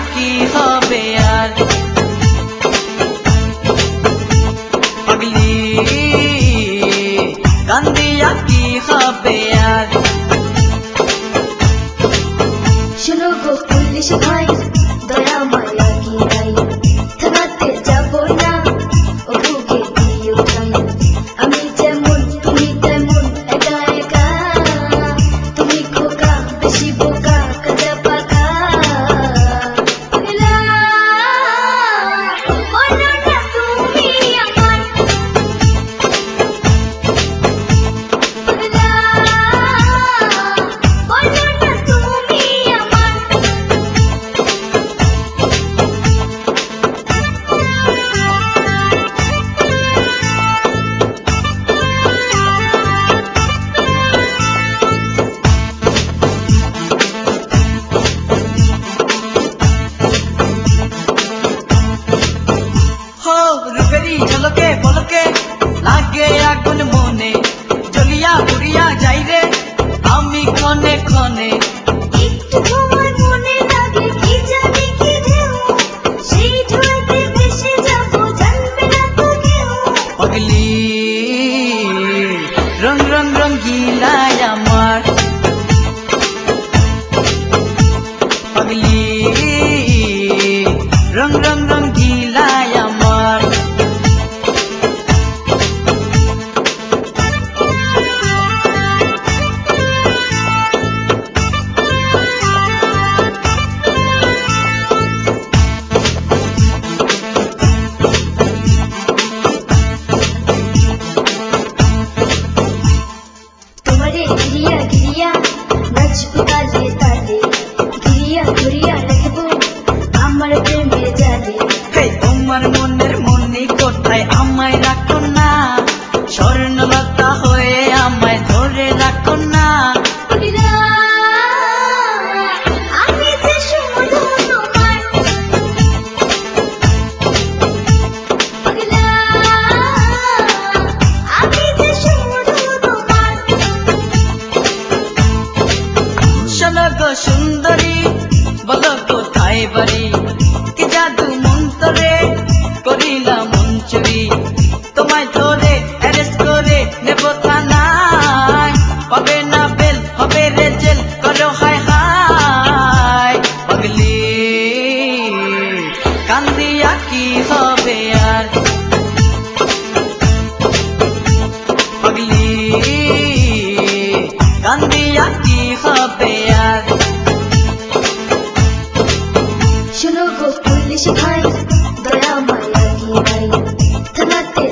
কি হবে আর পাগলি কান্দিয়া কি হবে আর শোনো গো পুলিশ ভাই দয়া মায়া কি নাই থানাতে যাব না ও বুকে দিও তাই আমি যেমন তুমি তেমন একা একা তুমি খোকা বেশি বোকা কাজা পাকা পাগলা বলো না তুমি আমার পাগলা বলো না তুমি আমার हो रूपेरी झलके पलके लागे आगुन मने जलिया पुरिया जाई रे आमी खने खने একটু তোমার মনে লাগে কি জানি কি ঢেউ সেই ঢেউতে ভেসে যাব জানবে না তো কেউ पगली रंग रंग रंगीला আমার पगली रंग रंग रंगीला আমার তোমারে ঘিরিয়া ঘিরিয়া নাচবো তালে তালে ঘিরিয়া ঘুরিয়া রাখবো আমার প্রেমের জালে হে তোমার মনের মনি কোথায় আমায় রাখো না স্বর্ণলতা হয়ে আমায় ধরে রাখো না পাগলা আমি যে শুধু তোমার পাগলা আমি যে শুধু তোমার শোনো গো সুন্দরী বলো কোথায় বাড়ি কি জাদু মন্তরে করিলাম মঞ্চুরি তোমায় ধরে অ্যারেস্ট করে নেব থানায় পাবে না বেল হবে রে জেল করো হায় হায় পাগলি কান্দিয়া কি হবে আর পাগলি কান্দিয়া কি হবে আর শোনো গো পুলিশ ভাই দয়া মায়া কি নাই থানাতে